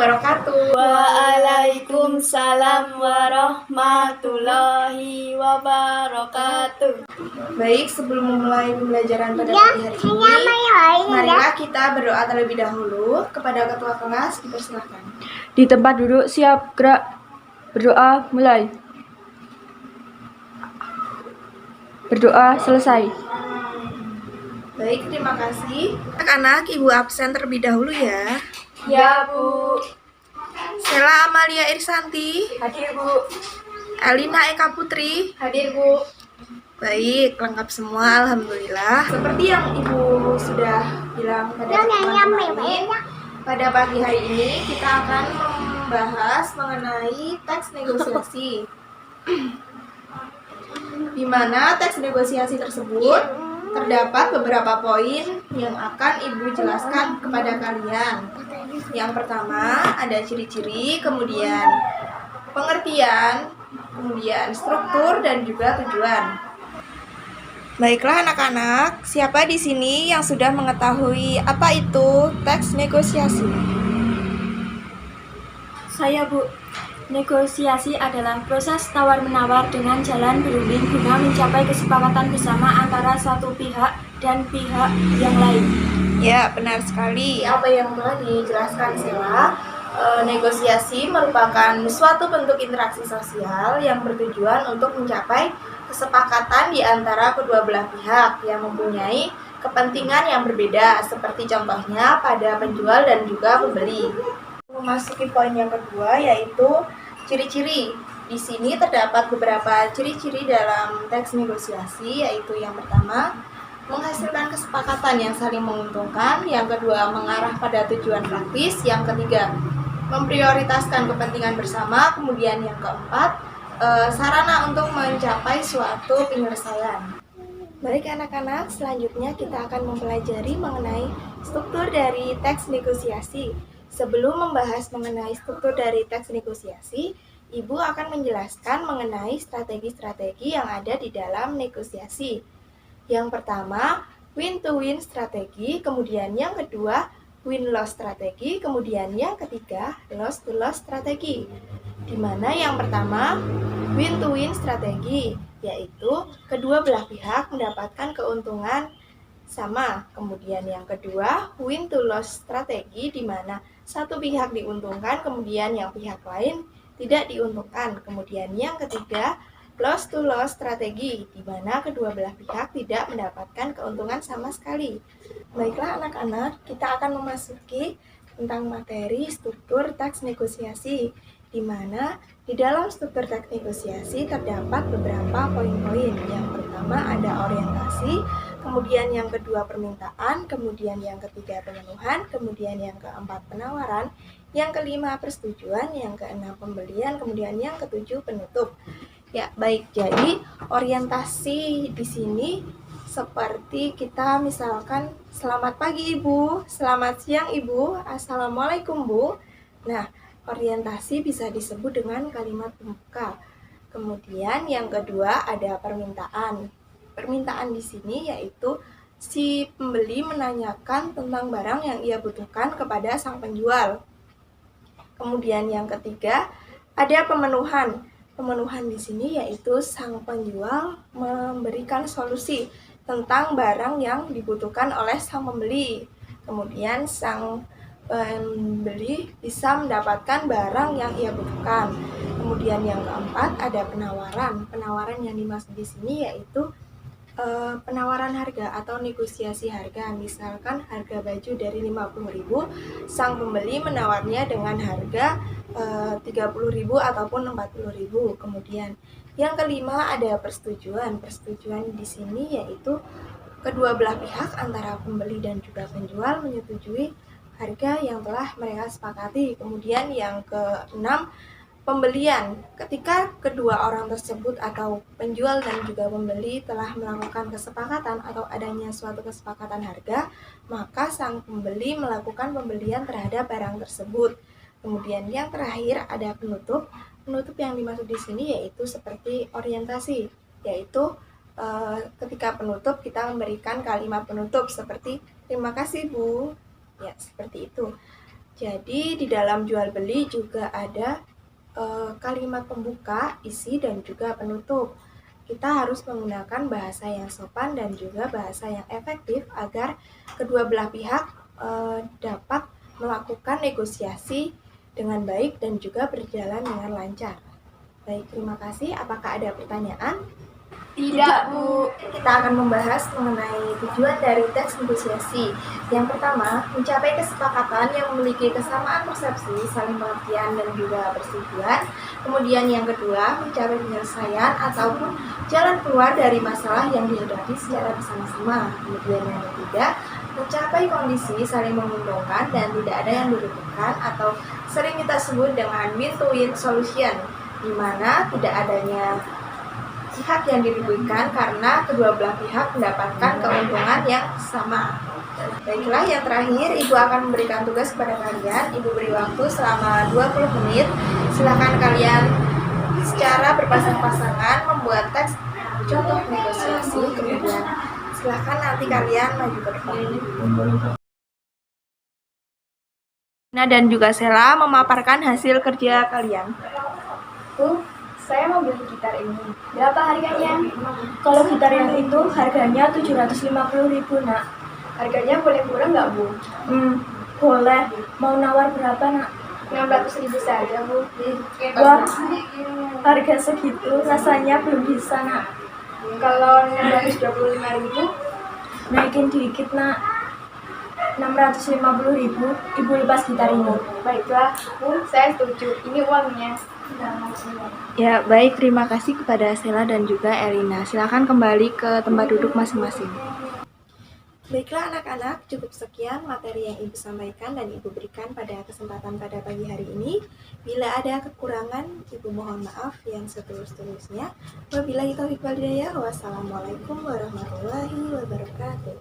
wabarakatuh. Waalaikumsalam warahmatullahi wabarakatuh. Baik, sebelum memulai pembelajaran pada pagi hari ini, marilah kita berdoa terlebih dahulu. Kepada ketua kelas dipersilakan. Di tempat duduk, siap, gerak. Berdoa, mulai. Berdoa, selesai. Baik, terima kasih. Anak-anak, Ibu absen terlebih dahulu ya. Ya, Bu. Sela Amalia Irsanti, Hadir, Bu. Elina Eka Putri, Hadir, Bu. baik, lengkap semua, alhamdulillah. Seperti yang Ibu sudah bilang pada pertemuan kemarin, pada pagi hari ini kita akan membahas mengenai teks negosiasi. Di mana teks negosiasi tersebut terdapat beberapa poin yang akan Ibu jelaskan kepada kalian. Yang pertama ada ciri-ciri, kemudian pengertian, kemudian struktur dan juga tujuan. Baiklah anak-anak, siapa di sini yang sudah mengetahui apa itu teks negosiasi? Saya, Bu. Negosiasi adalah proses tawar-menawar dengan jalan berunding guna mencapai kesepakatan bersama antara satu pihak dan pihak yang lain. Ya, benar sekali. Apa yang telah dijelaskan Sela, negosiasi merupakan suatu bentuk interaksi sosial yang bertujuan untuk mencapai kesepakatan di antara kedua belah pihak yang mempunyai kepentingan yang berbeda, seperti contohnya pada penjual dan juga pembeli. Memasuki poin yang kedua, yaitu ciri-ciri. Di sini terdapat beberapa ciri-ciri dalam teks negosiasi, yaitu yang pertama, menghasilkan kesepakatan yang saling menguntungkan, yang kedua, mengarah pada tujuan praktis, yang ketiga, memprioritaskan kepentingan bersama, kemudian yang keempat, sarana untuk mencapai suatu penyelesaian. Baik anak-anak, selanjutnya kita akan mempelajari mengenai struktur dari teks negosiasi. Sebelum membahas mengenai struktur dari teks negosiasi, Ibu akan menjelaskan mengenai strategi-strategi yang ada di dalam negosiasi. Yang pertama, win-to-win strategi, kemudian yang kedua, win-loss strategi, kemudian yang ketiga, loss-to-loss strategi. Di mana yang pertama, win-to-win strategi, yaitu kedua belah pihak mendapatkan keuntungan sama. Kemudian yang kedua, win-to-loss strategi, di mana satu pihak diuntungkan, kemudian yang pihak lain tidak diuntungkan. Kemudian yang ketiga, loss-to-loss strategi, di mana kedua belah pihak tidak mendapatkan keuntungan sama sekali. Baiklah anak-anak, kita akan memasuki tentang materi struktur teks negosiasi, di mana di dalam struktur teks negosiasi terdapat beberapa poin-poin. Yang pertama ada orientasi, kemudian yang kedua permintaan, kemudian yang ketiga pemenuhan, kemudian yang keempat penawaran, yang kelima persetujuan, yang keenam pembelian, kemudian yang ketujuh penutup. Ya, baik. Jadi, orientasi di sini seperti kita misalkan, selamat pagi Ibu, selamat siang Ibu, Assalamualaikum Bu. Nah, orientasi bisa disebut dengan kalimat pembuka. Kemudian yang kedua ada permintaan. Permintaan di sini yaitu si pembeli menanyakan tentang barang yang ia butuhkan kepada sang penjual. Kemudian yang ketiga ada pemenuhan. Pemenuhan di sini yaitu sang penjual memberikan solusi tentang barang yang dibutuhkan oleh sang pembeli. Kemudian sang pembeli bisa mendapatkan barang yang ia butuhkan. Kemudian yang keempat ada penawaran. Penawaran yang dimaksud di sini yaitu penawaran harga atau negosiasi harga. Misalkan harga baju dari 50.000, sang pembeli menawarnya dengan harga 30.000 ataupun 40.000. Kemudian yang kelima ada persetujuan. Persetujuan di sini yaitu kedua belah pihak antara pembeli dan juga penjual menyetujui harga yang telah mereka sepakati. Kemudian yang keenam pembelian. Ketika kedua orang tersebut atau penjual dan juga pembeli telah melakukan kesepakatan atau adanya suatu kesepakatan harga, maka sang pembeli melakukan pembelian terhadap barang tersebut. Kemudian yang terakhir ada penutup. Penutup yang dimaksud di sini yaitu seperti orientasi, yaitu ketika penutup kita memberikan kalimat penutup seperti terima kasih Bu. Ya, seperti itu. Jadi di dalam jual beli juga ada kalimat pembuka, isi, dan juga penutup. Kita harus menggunakan bahasa yang sopan dan juga bahasa yang efektif agar kedua belah pihak dapat melakukan negosiasi dengan baik dan juga berjalan dengan lancar. Baik, terima kasih. Apakah ada pertanyaan? Tidak, Bu. Kita akan membahas mengenai tujuan dari teks negosiasi. Yang pertama, mencapai kesepakatan yang memiliki kesamaan persepsi, saling pengertian, dan juga persetujuan. Kemudian yang kedua, mencapai penyelesaian ataupun jalan keluar dari masalah yang dihadapi secara bersama-sama. Kemudian yang ketiga, mencapai kondisi saling menguntungkan dan tidak ada yang dirugikan atau sering kita sebut dengan win-to-win solution, di mana tidak adanya pihak yang dirugikan karena kedua belah pihak mendapatkan keuntungan yang sama. Baiklah, yang terakhir, Ibu akan memberikan tugas kepada kalian. Ibu beri waktu selama 20 menit. Silakan kalian secara berpasang-pasangan membuat teks contoh negosiasi. Kemudian silakan nanti kalian maju ke depan. Nah, dan juga Sela memaparkan hasil kerja kalian. Bu, saya mau beli gitar ini. Berapa harganya? Kalau gitar yang itu harganya 750.000, Nak. Harganya boleh murah nggak, Bu? Boleh. Mau nawar berapa, Nak? 600.000 saja, Bu. Wah, harga segitu rasanya belum bisa, Nak. Kalau 625.000, naikin dikit, Nak. 650.000, Ibu lepas gitar ini. Baiklah, Bu, saya setuju. Ini uangnya. Ya, baik, terima kasih kepada Sela dan juga Elina. Silakan kembali ke tempat duduk masing-masing. Baiklah anak-anak, cukup sekian materi yang Ibu sampaikan dan Ibu berikan pada kesempatan pada pagi hari ini. Bila ada kekurangan, Ibu mohon maaf yang setulus-tulusnya. Wabillahi taufiq wal hidayah. Wassalamualaikum warahmatullahi wabarakatuh.